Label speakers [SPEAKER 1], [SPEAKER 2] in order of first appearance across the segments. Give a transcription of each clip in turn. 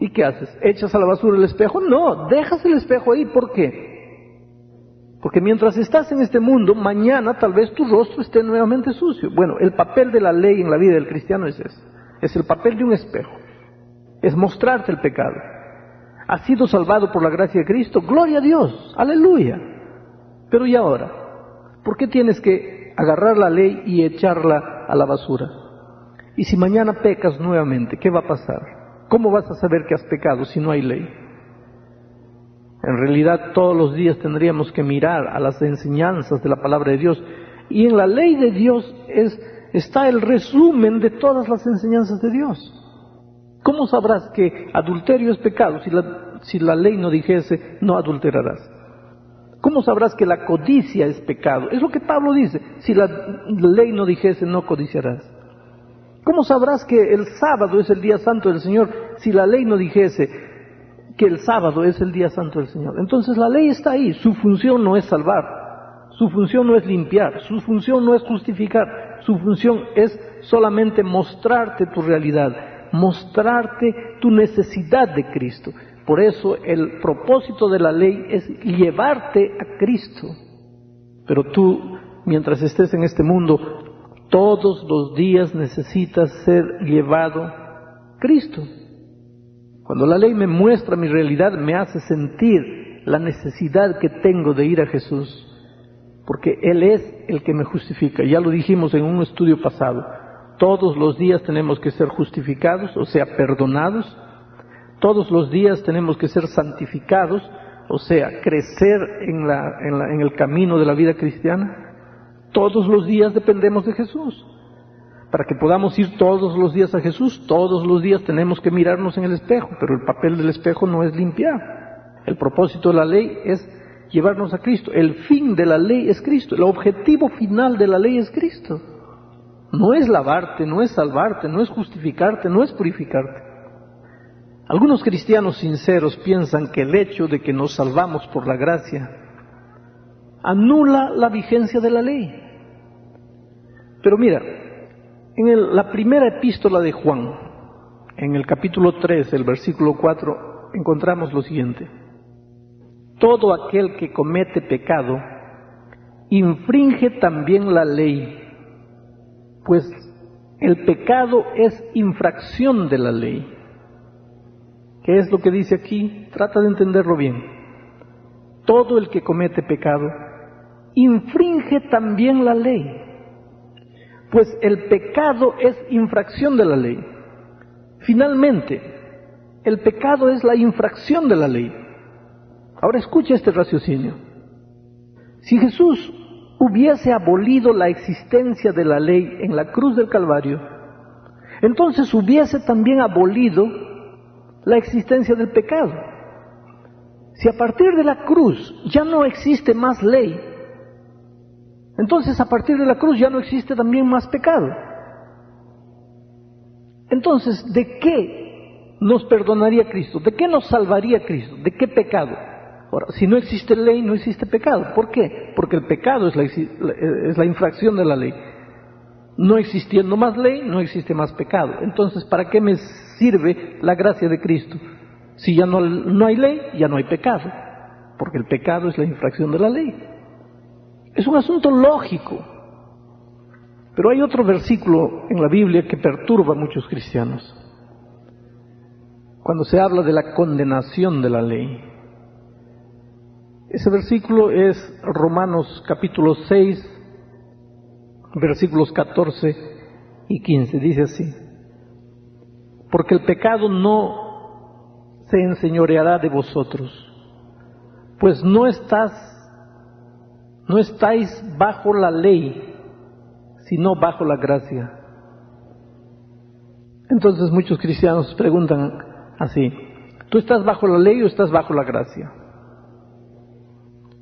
[SPEAKER 1] ¿Y qué haces? ¿Echas a la basura el espejo? No, dejas el espejo ahí. ¿Por qué? Porque mientras estás en este mundo, mañana tal vez tu rostro esté nuevamente sucio. Bueno, el papel de la ley en la vida del cristiano es ese. Es el papel de un espejo. Es mostrarte el pecado. ¿Has sido salvado por la gracia de Cristo? ¡Gloria a Dios! ¡Aleluya! Pero ¿y ahora? ¿Por qué tienes que agarrar la ley y echarla a la basura? Y si mañana pecas nuevamente, ¿qué va a pasar? ¿Cómo vas a saber que has pecado si no hay ley? En realidad todos los días tendríamos que mirar a las enseñanzas de la palabra de Dios. Y en la ley de Dios está el resumen de todas las enseñanzas de Dios. ¿Cómo sabrás que adulterio es pecado si la ley no dijese no adulterarás? ¿Cómo sabrás que la codicia es pecado? Es lo que Pablo dice, si la ley no dijese no codiciarás. ¿Cómo sabrás que el sábado es el día santo del Señor si la ley no dijese que el sábado es el día santo del Señor? Entonces la ley está ahí, su función no es salvar, su función no es limpiar, su función no es justificar, su función es solamente mostrarte tu realidad, mostrarte tu necesidad de Cristo. Por eso el propósito de la ley es llevarte a Cristo. Pero tú, mientras estés en este mundo, todos los días necesitas ser llevado a Cristo. Cuando la ley me muestra mi realidad, me hace sentir la necesidad que tengo de ir a Jesús, porque Él es el que me justifica. Ya lo dijimos en un estudio pasado. Todos los días tenemos que ser justificados, o sea, perdonados. Todos los días tenemos que ser santificados, o sea, crecer en el camino de la vida cristiana. Todos los días dependemos de Jesús. Para que podamos ir todos los días a Jesús, todos los días tenemos que mirarnos en el espejo, pero el papel del espejo no es limpiar. El propósito de la ley es llevarnos a Cristo. El fin de la ley es Cristo. El objetivo final de la ley es Cristo. No es lavarte, no es salvarte, no es justificarte, no es purificarte. Algunos cristianos sinceros piensan que el hecho de que nos salvamos por la gracia anula la vigencia de la ley. Pero mira, en la primera epístola de Juan, en el capítulo 3, el versículo 4, encontramos lo siguiente: todo aquel que comete pecado infringe también la ley, pues el pecado es infracción de la ley. ¿Qué es lo que dice aquí? Trata de entenderlo bien. Todo el que comete pecado infringe también la ley, pues el pecado es infracción de la ley. Finalmente, el pecado es la infracción de la ley. Ahora escucha este raciocinio. Si Jesús hubiese abolido la existencia de la ley en la cruz del Calvario, entonces hubiese también abolido la existencia del pecado. Si a partir de la cruz ya no existe más ley, entonces a partir de la cruz ya no existe también más pecado. Entonces, ¿de qué nos perdonaría Cristo? ¿De qué nos salvaría Cristo? ¿De qué pecado? Ahora, si no existe ley, no existe pecado. ¿Por qué? Porque el pecado es la infracción de la ley. No existiendo más ley, no existe más pecado. Entonces, ¿para qué me sirve la gracia de Cristo? Si ya no hay ley, ya no hay pecado. Porque el pecado es la infracción de la ley. Es un asunto lógico. Pero hay otro versículo en la Biblia que perturba a muchos cristianos. Cuando se habla de la condenación de la ley. Ese versículo es Romanos capítulo 6, versículos 14 y 15. Dice así: porque el pecado no se enseñoreará de vosotros, pues no estáis bajo la ley, sino bajo la gracia. Entonces muchos cristianos preguntan así: ¿tú estás bajo la ley o estás bajo la gracia?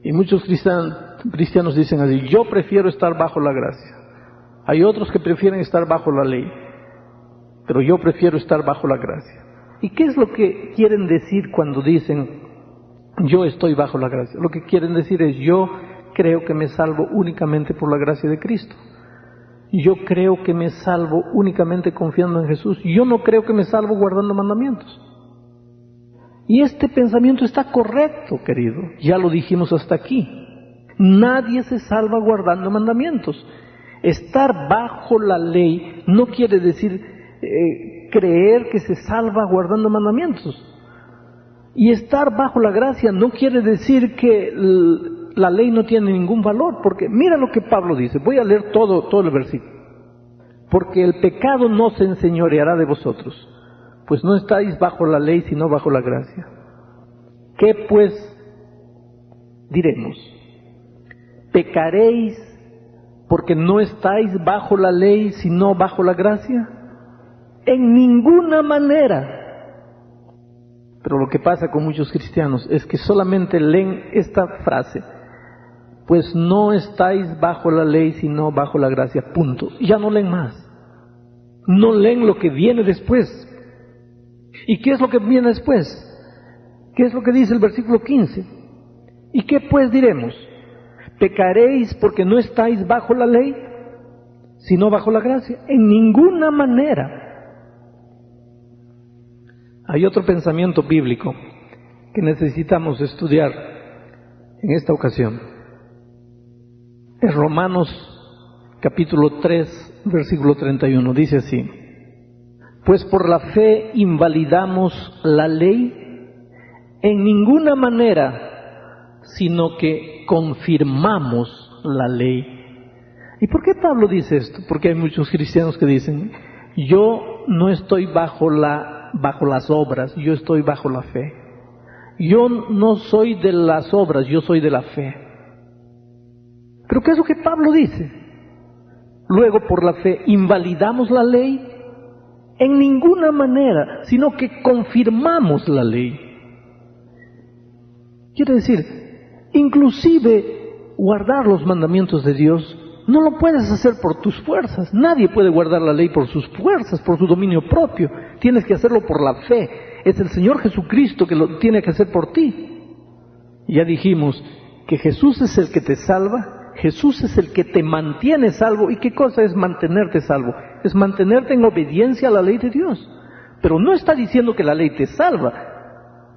[SPEAKER 1] Y muchos cristianos dicen así: yo prefiero estar bajo la gracia. Hay otros que prefieren estar bajo la ley, pero yo prefiero estar bajo la gracia. ¿Y qué es lo que quieren decir cuando dicen yo estoy bajo la gracia? Lo que quieren decir es: yo creo que me salvo únicamente por la gracia de Cristo. Yo creo que me salvo únicamente confiando en Jesús. Yo no creo que me salvo guardando mandamientos. Y este pensamiento está correcto, querido. Ya lo dijimos hasta aquí. Nadie se salva guardando mandamientos. Estar bajo la ley no quiere decir creer que se salva guardando mandamientos. Y estar bajo la gracia no quiere decir que la ley no tiene ningún valor, porque mira lo que Pablo dice. Voy a leer todo el versículo. Porque el pecado no se enseñoreará de vosotros, pues no estáis bajo la ley, sino bajo la gracia. ¿Qué pues diremos? ¿Pecaréis porque no estáis bajo la ley, sino bajo la gracia? En ninguna manera. Pero lo que pasa con muchos cristianos es que solamente leen esta frase, pues no estáis bajo la ley, sino bajo la gracia, punto. Ya no leen más. No leen lo que viene después. ¿Y qué es lo que viene después? ¿Qué es lo que dice el versículo 15? ¿Y qué pues diremos? ¿Pecaréis porque no estáis bajo la ley, sino bajo la gracia? En ninguna manera. Hay otro pensamiento bíblico que necesitamos estudiar en esta ocasión. En Romanos capítulo 3, versículo 31, dice así: pues por la fe invalidamos la ley en ninguna manera, sino que confirmamos la ley. ¿Y por qué Pablo dice esto? Porque hay muchos cristianos que dicen, yo no estoy bajo las obras, yo estoy bajo la fe. Yo no soy de las obras, yo soy de la fe. ¿Pero qué es lo que Pablo dice? Luego, por la fe, ¿invalidamos la ley? En ninguna manera, sino que confirmamos la ley. Quiere decir, inclusive guardar los mandamientos de Dios no lo puedes hacer por tus fuerzas. Nadie puede guardar la ley por sus fuerzas, por su dominio propio. Tienes que hacerlo por la fe. Es el Señor Jesucristo que lo tiene que hacer por ti. Ya dijimos que Jesús es el que te salva, Jesús es el que te mantiene salvo. ¿Y qué cosa es mantenerte salvo? Es mantenerte en obediencia a la ley de Dios. Pero no está diciendo que la ley te salva,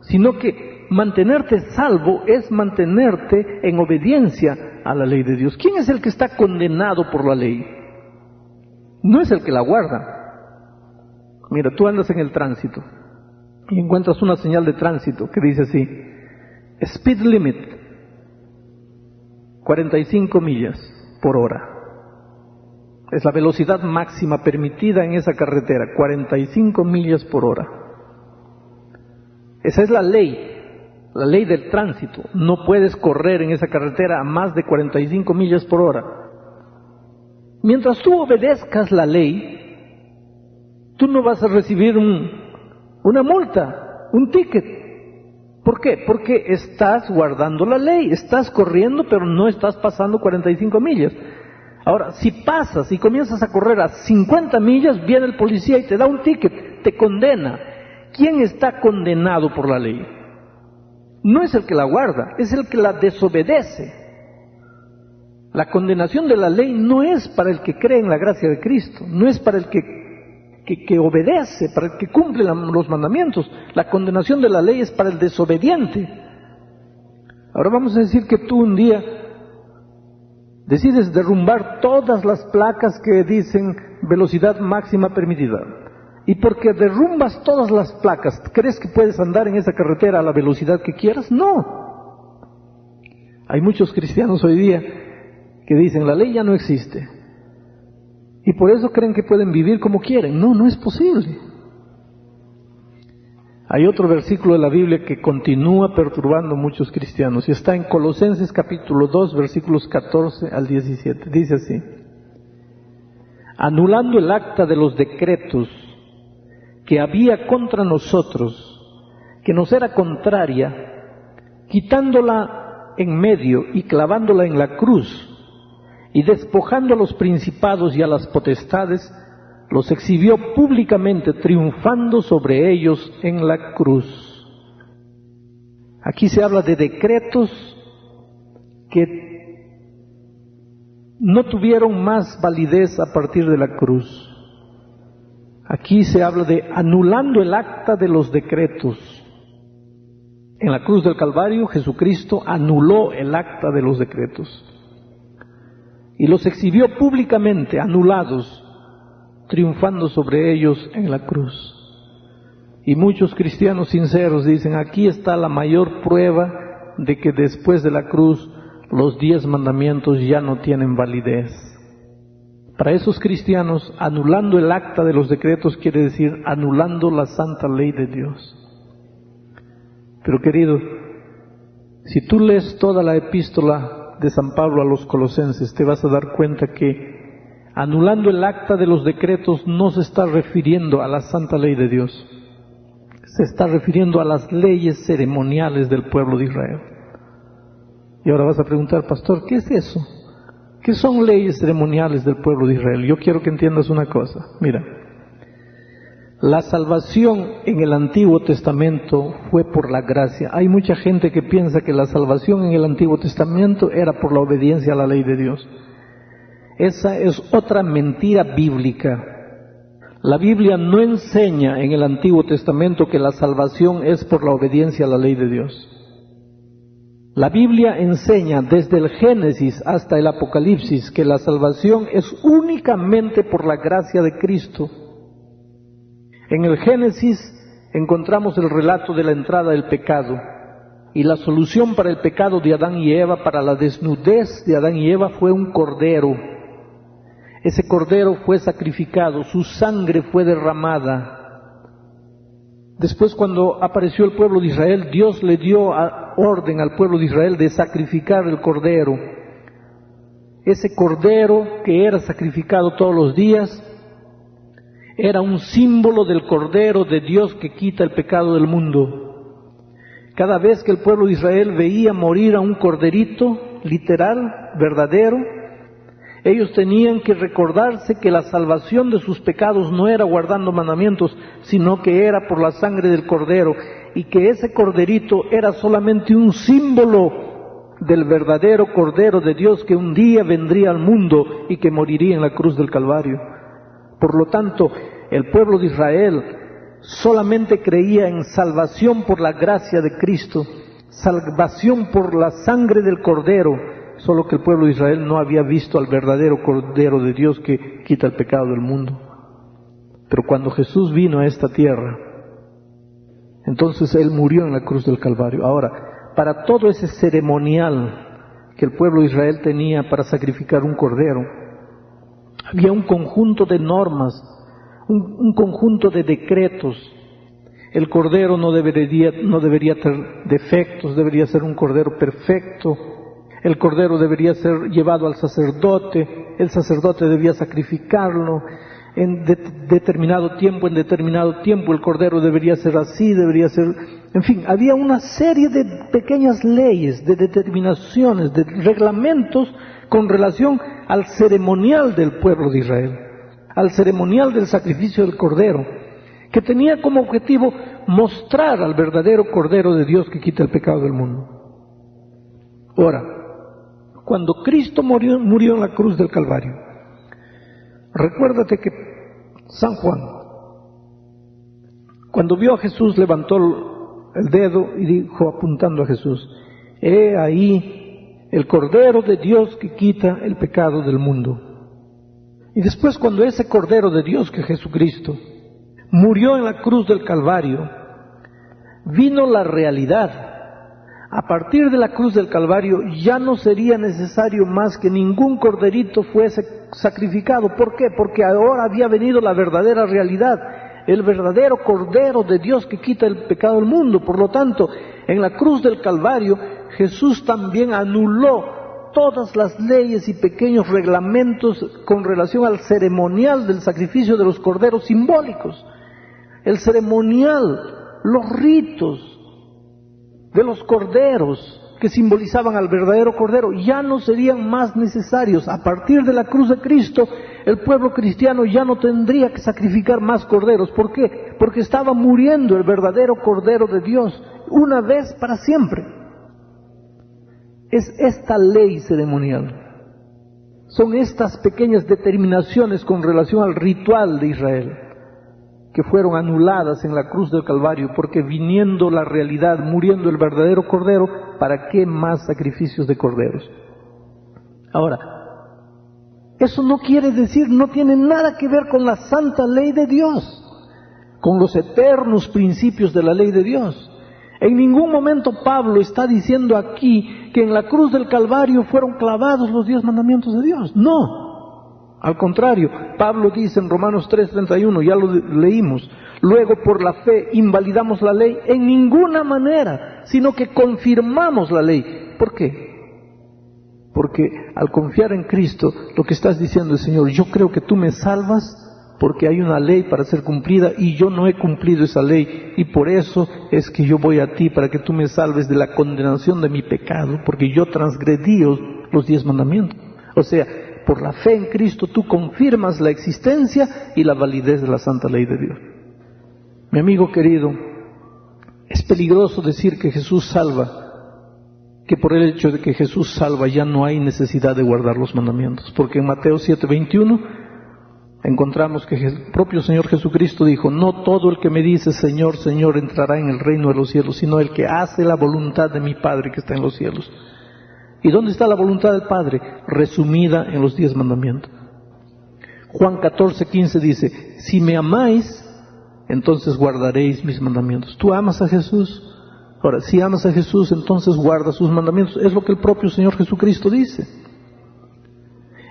[SPEAKER 1] sino que mantenerte salvo es mantenerte en obediencia a la ley de Dios. ¿Quién es el que está condenado por la ley? No es el que la guarda. Mira, tú andas en el tránsito y encuentras una señal de tránsito que dice así: speed limit 45 millas por hora. Es la velocidad máxima permitida en esa carretera, 45 millas por hora. Esa es la ley del tránsito. No puedes correr en esa carretera a más de 45 millas por hora. Mientras tú obedezcas la ley, tú no vas a recibir una multa, un ticket. ¿Por qué? Porque estás guardando la ley, estás corriendo, pero no estás pasando 45 millas. Ahora, si pasas y comienzas a correr a 50 millas, viene el policía y te da un ticket, te condena. ¿Quién está condenado por la ley? No es el que la guarda, es el que la desobedece. La condenación de la ley no es para el que cree en la gracia de Cristo, no es para el que obedece, para el que cumple los mandamientos. La condenación de la ley es para el desobediente. Ahora vamos a decir que tú un día decides derrumbar todas las placas que dicen velocidad máxima permitida. Y porque derrumbas todas las placas, ¿crees que puedes andar en esa carretera a la velocidad que quieras? No. Hay muchos cristianos hoy día que dicen, la ley ya no existe. Y por eso creen que pueden vivir como quieren. No, no es posible. Hay otro versículo de la Biblia que continúa perturbando a muchos cristianos y está en Colosenses capítulo 2, versículos 14 al 17. Dice así: anulando el acta de los decretos que había contra nosotros, que nos era contraria, quitándola en medio y clavándola en la cruz, y despojando a los principados y a las potestades, los exhibió públicamente, triunfando sobre ellos en la cruz. Aquí se habla de decretos que no tuvieron más validez a partir de la cruz. Aquí se habla de anulando el acta de los decretos. En la cruz del Calvario, Jesucristo anuló el acta de los decretos y los exhibió públicamente, anulados, triunfando sobre ellos en la cruz. Y muchos cristianos sinceros dicen, aquí está la mayor prueba de que después de la cruz los 10 mandamientos ya no tienen validez. Para esos cristianos, anulando el acta de los decretos quiere decir anulando la santa ley de Dios. Pero querido, si tú lees toda la epístola de San Pablo a los Colosenses, te vas a dar cuenta que anulando el acta de los decretos no se está refiriendo a la santa ley de Dios, se está refiriendo a las leyes ceremoniales del pueblo de Israel. Y ahora vas a preguntar, pastor, ¿qué es eso? ¿Qué son leyes ceremoniales del pueblo de Israel? Yo quiero que entiendas una cosa. Mira, la salvación en el Antiguo Testamento fue por la gracia. Hay mucha gente que piensa que la salvación en el Antiguo Testamento era por la obediencia a la ley de Dios. Esa es otra mentira bíblica. La Biblia no enseña en el Antiguo Testamento que la salvación es por la obediencia a la ley de Dios. La Biblia enseña desde el Génesis hasta el Apocalipsis que la salvación es únicamente por la gracia de Cristo. En el Génesis encontramos el relato de la entrada del pecado y la solución para el pecado de Adán y Eva, para la desnudez de Adán y Eva, fue un cordero. Ese cordero fue sacrificado, su sangre fue derramada. Después, cuando apareció el pueblo de Israel, Dios le dio orden al pueblo de Israel de sacrificar el cordero. Ese cordero que era sacrificado todos los días era un símbolo del Cordero de Dios que quita el pecado del mundo. Cada vez que el pueblo de Israel veía morir a un corderito, literal, verdadero, ellos tenían que recordarse que la salvación de sus pecados no era guardando mandamientos, sino que era por la sangre del Cordero, y que ese corderito era solamente un símbolo del verdadero Cordero de Dios que un día vendría al mundo y que moriría en la cruz del Calvario. Por lo tanto, el pueblo de Israel solamente creía en salvación por la gracia de Cristo, salvación por la sangre del Cordero, solo que el pueblo de Israel no había visto al verdadero Cordero de Dios que quita el pecado del mundo. Pero cuando Jesús vino a esta tierra, entonces Él murió en la cruz del Calvario. Ahora, para todo ese ceremonial que el pueblo de Israel tenía para sacrificar un cordero, había un conjunto de normas, un conjunto de decretos. El cordero no debería tener defectos, debería ser un cordero perfecto. El cordero debería ser llevado al sacerdote, el sacerdote debía sacrificarlo en determinado tiempo, el cordero debería ser así, debería ser... En fin, había una serie de pequeñas leyes, de determinaciones, de reglamentos con relación al ceremonial del pueblo de Israel, al ceremonial del sacrificio del cordero, que tenía como objetivo mostrar al verdadero Cordero de Dios que quita el pecado del mundo. Ahora, cuando Cristo murió en la cruz del Calvario, recuérdate que San Juan, cuando vio a Jesús, levantó el dedo y dijo, apuntando a Jesús, he ahí el Cordero de Dios que quita el pecado del mundo. Y después, cuando ese Cordero de Dios, que es Jesucristo, murió en la cruz del Calvario, vino la realidad. A partir de la cruz del Calvario ya no sería necesario más que ningún corderito fuese sacrificado. ¿Por qué? Porque ahora había venido la verdadera realidad, el verdadero Cordero de Dios que quita el pecado del mundo. Por lo tanto, en la cruz del Calvario, Jesús también anuló todas las leyes y pequeños reglamentos con relación al ceremonial del sacrificio de los corderos simbólicos. El ceremonial, los ritos de los corderos que simbolizaban al verdadero Cordero ya no serían más necesarios. A partir de la cruz de Cristo, el pueblo cristiano ya no tendría que sacrificar más corderos. ¿Por qué? Porque estaba muriendo el verdadero Cordero de Dios, una vez para siempre. Es esta ley ceremonial. Son estas pequeñas determinaciones con relación al ritual de Israel. que fueron anuladas en la cruz del Calvario, porque viniendo la realidad, muriendo el verdadero Cordero, ¿para qué más sacrificios de corderos? Ahora, eso no quiere decir, no tiene nada que ver con la santa ley de Dios, con los eternos principios de la ley de Dios. En ningún momento Pablo está diciendo aquí que en la cruz del Calvario fueron clavados los 10 mandamientos de Dios. No, al contrario, Pablo dice en Romanos 3:31, ya lo leímos, luego por la fe invalidamos la ley en ninguna manera, sino que confirmamos la ley. ¿Por qué? Porque al confiar en Cristo, lo que estás diciendo es, Señor, yo creo que tú me salvas porque hay una ley para ser cumplida y yo no he cumplido esa ley, y por eso es que yo voy a ti para que tú me salves de la condenación de mi pecado, porque yo transgredí los 10 mandamientos. O sea, por la fe en Cristo tú confirmas la existencia y la validez de la santa ley de Dios. Mi amigo querido, es peligroso decir que Jesús salva, que por el hecho de que Jesús salva ya no hay necesidad de guardar los mandamientos, porque en Mateo 7:21 encontramos que el propio Señor Jesucristo dijo, no todo el que me dice Señor, Señor entrará en el reino de los cielos, sino el que hace la voluntad de mi Padre que está en los cielos. ¿Y dónde está la voluntad del Padre? Resumida en los 10 mandamientos. Juan 14:15 dice, si me amáis, entonces guardaréis mis mandamientos. ¿Tú amas a Jesús? Ahora, si amas a Jesús, entonces guarda sus mandamientos. Es lo que el propio Señor Jesucristo dice.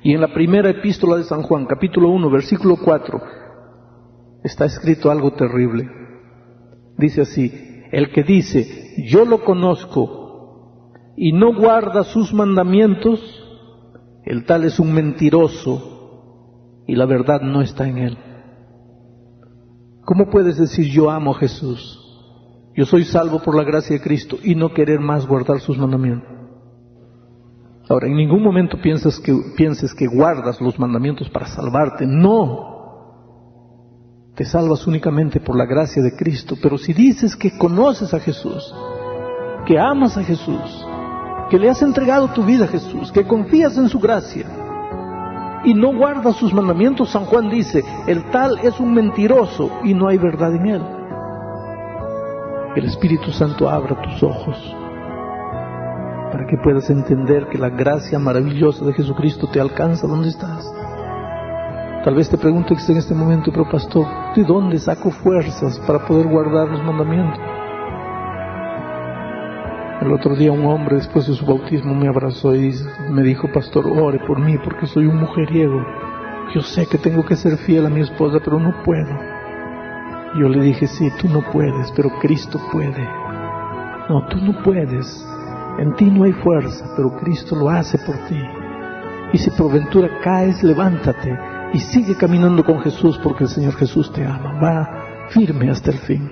[SPEAKER 1] Y en la primera epístola de San Juan, capítulo 1, versículo 4, está escrito algo terrible. Dice así, el que dice, yo lo conozco, y no guarda sus mandamientos, el tal es un mentiroso, y la verdad no está en él. ¿Cómo puedes decir yo amo a Jesús? Yo soy salvo por la gracia de Cristo, y no querer más guardar sus mandamientos. Ahora, en ningún momento pienses que guardas los mandamientos para salvarte. No. Te salvas únicamente por la gracia de Cristo. Pero si dices que conoces a Jesús, que amas a Jesús, que le has entregado tu vida a Jesús, que confías en su gracia, y no guardas sus mandamientos, San Juan dice, el tal es un mentiroso y no hay verdad en él. El Espíritu Santo abra tus ojos para que puedas entender que la gracia maravillosa de Jesucristo te alcanza donde estás. Tal vez te preguntes en este momento, pero pastor, ¿de dónde saco fuerzas para poder guardar los mandamientos? El otro día un hombre después de su bautismo me abrazó y me dijo, pastor, ore por mí porque soy un mujeriego. Yo sé que tengo que ser fiel a mi esposa, pero no puedo. Yo le dije, sí, tú no puedes, pero Cristo puede. No, tú no puedes. En ti no hay fuerza, pero Cristo lo hace por ti. Y si por ventura caes, levántate y sigue caminando con Jesús, porque el Señor Jesús te ama. Va firme hasta el fin.